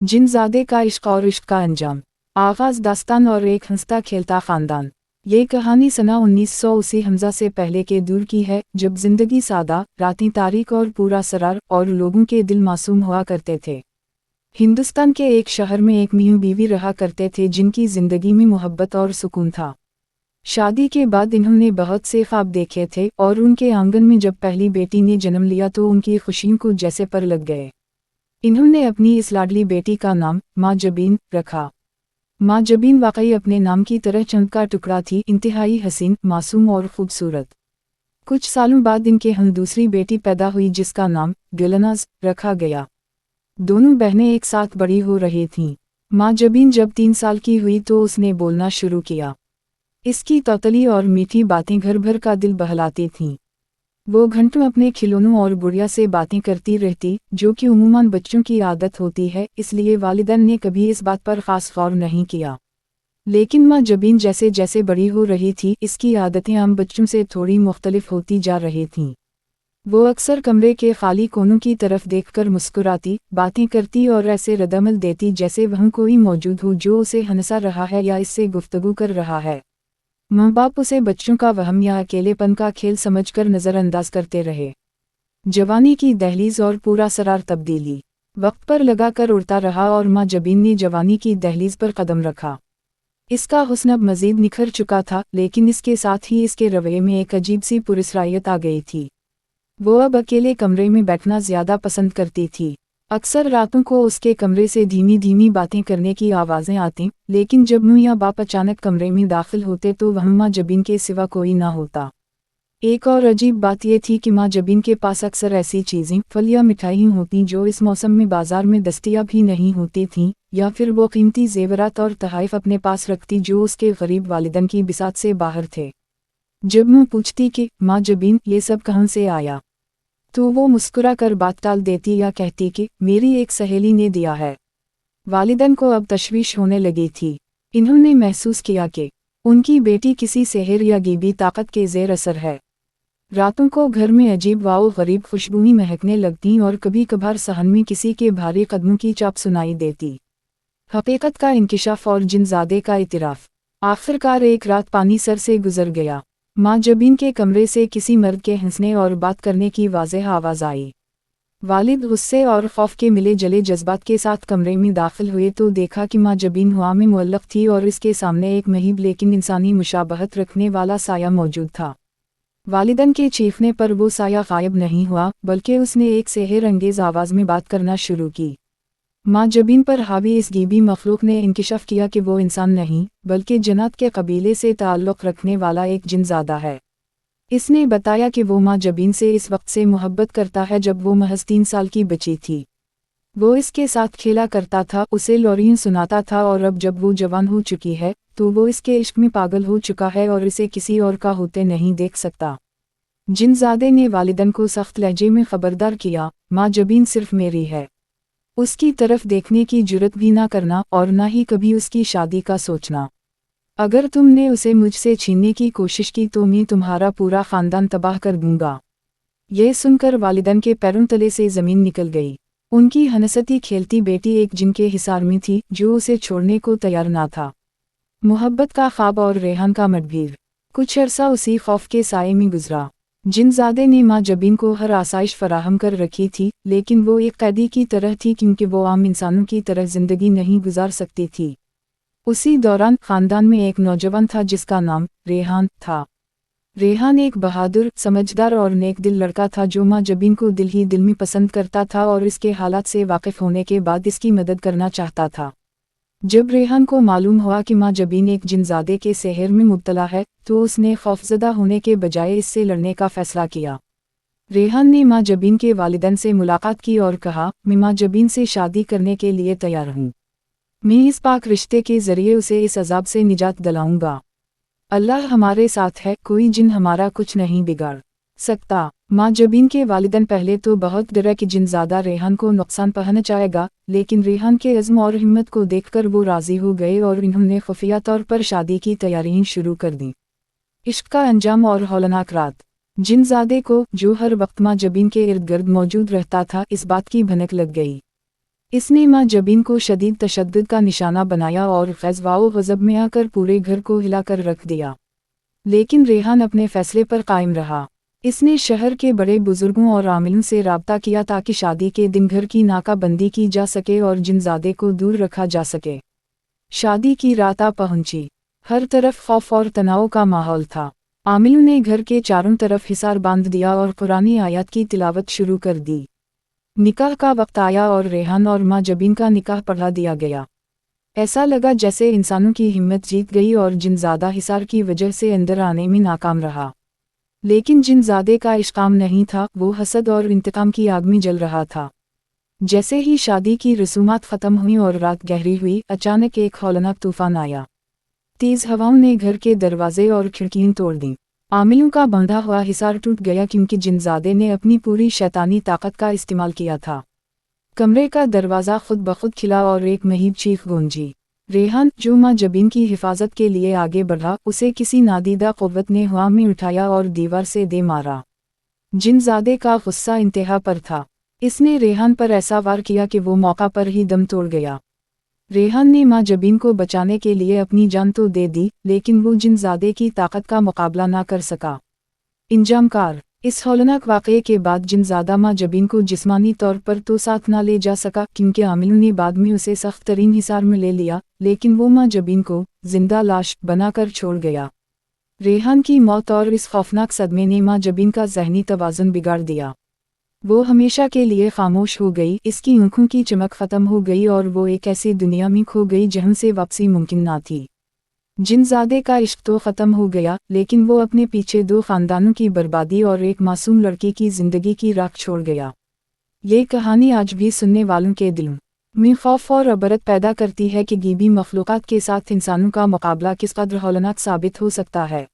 जिनज़ादे का इश्क और इश्क का अंजाम। आगाज़ दास्तान और एक हंसता खेलता ख़ानदान। ये कहानी सना 1980 हमज़ा से पहले के दौर की है, जब ज़िंदगी सादा, रातें तारीक और पूरा सरार और लोगों के दिल मासूम हुआ करते थे। हिंदुस्तान के एक शहर में एक मियाँ बीवी रहा करते थे जिनकी ज़िंदगी में मोहब्बत और सुकून था। शादी के बाद इन्होंने बहुत से ख्वाब देखे थे और उनके आंगन में जब पहली बेटी ने जन्म लिया तो उनकी खुशियों को जैसे पर लग गए। इन्होंने अपनी इस लाडली बेटी का नाम माँ जबीन रखा। माँ जबीन वाकई अपने नाम की तरह चंद का टुकड़ा थी, इंतहाई हसीन, मासूम और खूबसूरत। कुछ सालों बाद इनके यहाँ दूसरी बेटी पैदा हुई जिसका नाम गुलनाज रखा गया। दोनों बहनें एक साथ बड़ी हो रही थीं। माँ जबीन जब 3 साल की हुई तो उसने बोलना शुरू किया। इसकी तौतली और मीठी बातें घर भर का दिल बहलाती थीं। वो घंटों अपने खिलौनों और गुड़िया से बातें करती रहती, जो कि उम्मूमन बच्चों की आदत होती है, इसलिए वालिदैन ने कभी इस बात पर ख़ास गौर नहीं किया। लेकिन माँ जबीन जैसे जैसे बड़ी हो रही थी, इसकी आदतें आम बच्चों से थोड़ी मुख्तलिफ होती जा रही थीं। वो अक्सर कमरे के खाली कोनों की तरफ देखकर मुस्कुराती, बातें करती और ऐसे रद्दमल देती जैसे वहाँ कोई मौजूद हो जो उसे हंसा रहा है या इससे गुफ्तगू कर रहा है। माँ बाप उसे बच्चों का वहम या अकेलेपन का खेल समझकर नज़रअंदाज करते रहे। जवानी की दहलीज और पूरा सरार तब्दीली। वक्त पर लगाकर उड़ता रहा और माँ जबीन ने जवानी की दहलीज पर कदम रखा। इसका हुस्न अब मज़ीद निखर चुका था, लेकिन इसके साथ ही इसके रवैये में एक अजीब सी पुरस्रायत आ गई थी। वो अब अकेले कमरे में बैठना ज़्यादा पसंद करती थी। अक्सर रातों को उसके कमरे से धीमी धीमी बातें करने की आवाज़ें आती, लेकिन जब माँ या बाप अचानक कमरे में दाखिल होते तो वहाँ माँ जबीन के सिवा कोई ना होता। एक और अजीब बात यह थी कि माँ जबीन के पास अक्सर ऐसी चीज़ें, फल या मिठाइयाँ होती जो इस मौसम में बाजार में दस्तयाब ही नहीं होती थीं, या फिर वो कीमती जेवरात और तोहफ़े अपने पास रखती जो उसके गरीब वालिदैन की बिसात से बाहर थे। जब मैं पूछती कि माँ जबीन ये सब कहाँ से आया, तो वो मुस्कुरा कर बात टाल देती या कहती कि मेरी एक सहेली ने दिया है। वालिदैन को अब तशवीश होने लगी थी। इन्होंने महसूस किया कि उनकी बेटी किसी सेहर या गीबी ताकत के ज़ेर असर है। रातों को घर में अजीब वाओ गरीब खुशबुएं महकने लगतीं और कभी कभार सहन में किसी के भारी कदमों की चाप सुनाई देती। हकीकत का इंकिशाफ और जिनज़ादे का इतराफ़। आखिरकार एक रात पानी सर से गुजर गया। माँ जबीन के कमरे से किसी मर्द के हंसने और बात करने की वाज़ेह आवाज़ आई। वालिद गुस्से और खौफ के मिले जले जज्बात के साथ कमरे में दाखिल हुए तो देखा कि माँ जबीन हुआ में मुअल्लक़ थी और इसके सामने एक महीब लेकिन इंसानी मुशाबहत रखने वाला साया मौजूद था। वालिदैन के चीखने पर वो साया गायब नहीं हुआ, बल्कि उसने एक सेहर अंगेज़ आवाज़ में बात करना शुरू की। माँ जबीन पर हावी इस गीबी मखलूक ने इंकिशाफ किया कि वो इंसान नहीं, बल्कि जन्नत के कबीले से ताल्लुक़ रखने वाला एक जिनज़ादा है। इसने बताया कि वो माँ जबीन से इस वक्त से मोहब्बत करता है जब वो महज 3 साल की बच्ची थी। वो इसके साथ खेला करता था, उसे लोरियां सुनाता था और अब जब वो जवान हो चुकी है, तो वो इसके इश्क में पागल हो चुका है और इसे किसी और का होते नहीं देख सकता। जिनज़ादे ने वालिदैन को सख्त लहजे में खबरदार किया, माँ जबीन सिर्फ मेरी है। उसकी तरफ देखने की जुर्रत भी ना करना और ना ही कभी उसकी शादी का सोचना। अगर तुमने उसे मुझसे छीनने की कोशिश की तो मैं तुम्हारा पूरा ख़ानदान तबाह कर दूंगा। यह सुनकर वालिदैन के पैरों तले से ज़मीन निकल गई। उनकी हंसती खेलती बेटी एक जिन के हिसार में थी जो उसे छोड़ने को तैयार ना था। मोहब्बत का ख्वाब और रेहान का मडभीर। कुछ अरसा उसी खौफ के साए में गुजरा। जिनज़ादे ने माँ जबीन को हर आसाइश फराहम कर रखी थी, लेकिन वो एक कैदी की तरह थी क्योंकि वो आम इंसानों की तरह ज़िंदगी नहीं गुजार सकती थी। उसी दौरान ख़ानदान में एक नौजवान था जिसका नाम रेहान था। रेहान एक बहादुर, समझदार और नेक दिल लड़का था जो माँ जबीन को दिल ही दिल में पसंद करता था और इसके हालात से वाकिफ़ होने के बाद इसकी मदद करना चाहता था। जब रेहान को मालूम हुआ कि माँ जबीन एक जिनज़ादे के सेहर में मुब्तला है, तो उसने खौफज़दा होने के बजाय इससे लड़ने का फ़ैसला किया। रेहान ने माँ जबीन के वालिदैन से मुलाकात की और कहा, मैं माँ जबीन से शादी करने के लिए तैयार हूँ। मैं इस पाक रिश्ते के ज़रिए उसे इस अज़ाब से निजात दिलाऊंगा। अल्लाह हमारे साथ है, कोई जिन हमारा कुछ नहीं बिगाड़ सकता। माँ जबीन के वालिदैन पहले तो बहुत डरा कि जिनज़ादा रेहान को नुकसान पहुंचाएगा, लेकिन रेहान के अज़्म और हिम्मत को देखकर वो राज़ी हो गए और इन्होंने खुफिया तौर पर शादी की तैयारियां शुरू कर दी। इश्क का अंजाम और हौलनाक रात। जिनज़ादे को, जो हर वक्त माँ जबीन के इर्द गिर्द मौजूद रहता था, इस बात की भनक लग गई। اس نے माँ जबीन को शदीद तशद्दुद का निशाना बनाया और ग़ज़वा व ग़ज़ब में आकर पूरे घर को हिलाकर रख दिया। लेकिन रेहान अपने फैसले पर कायम रहा। इसने शहर के बड़े बुजुर्गों और आमिलों से राब्ता किया ताकि शादी के दिन घर की नाकाबंदी की जा सके और जिनज़ादे को दूर रखा जा सके। शादी की रात आ पहुंची। हर तरफ खौफ और तनाव का माहौल था। आमिलों ने घर के चारों तरफ हिसार बांध दिया और कुरानी आयत की तिलावत शुरू कर दी। निकाह का वक्त आया और रेहान और माँ जबीन का निकाह पढ़ा दिया गया। ऐसा लगा जैसे इंसानों की हिम्मत जीत गई और जिनज़ादा हिसार की वजह से अंदर आने में नाकाम रहा। लेकिन जिनज़ादे का इश्क आम नहीं था, वो हसद और इंतकाम की आग में जल रहा था। जैसे ही शादी की रसूमात ख़त्म हुई और रात गहरी हुई, अचानक एक हौलनाक तूफान आया। तेज़ हवाओं ने घर के दरवाजे और खिड़कियां तोड़ दीं। आमिलों का बंधा हुआ हिसार टूट गया क्योंकि जिनज़ादे ने अपनी पूरी शैतानी ताकत का इस्तेमाल किया था। कमरे का दरवाज़ा खुद ब खुद खिला और एक महीब चीख गूंजी। रेहान, जो माँ जबीन की हिफाजत के लिए आगे बढ़ा, उसे किसी नादीदा क़ुव्वत ने हवा में उठाया और दीवार से दे मारा। जिनज़ादे का गुस्सा इंतहा पर था। इसने रेहान पर ऐसा वार किया कि वो मौका पर ही दम तोड़ गया। रेहान ने माँ जबीन को बचाने के लिए अपनी जान तो दे दी, लेकिन वो जिनज़ादे की ताकत का मुकाबला ना कर सका। इंजामकार, इस हौलनाक वाक़ये के बाद जिनज़ादा माँ जबीन को जिस्मानी तौर पर तो साथ ना ले जा सका क्योंकि आमिलों ने बाद में उसे सख्त तरीन हिसार में ले लिया, लेकिन वो माँ जबीन को जिंदा लाश बनाकर छोड़ गया। रेहान की मौत और इस खौफनाक सदमे ने माँ जबीन का ज़हनी तवाज़ुन बिगाड़ दिया। वो हमेशा के लिए खामोश हो गई, इसकी आँखों की चमक ख़त्म हो गई और वो एक ऐसी दुनिया में खो गई जहाँ से वापसी मुमकिन ना थी। जिनज़ादे का इश्क तो ख़त्म हो गया, लेकिन वो अपने पीछे 2 ख़ानदानों की बर्बादी और एक मासूम लड़की की ज़िंदगी की राख छोड़ गया। ये कहानी आज भी सुनने वालों के दिलों में खौफ और अबरत पैदा करती है कि गीबी मखलूक़ात के साथ इंसानों का मुकाबला किस कदर हौलनाक साबित हो सकता है।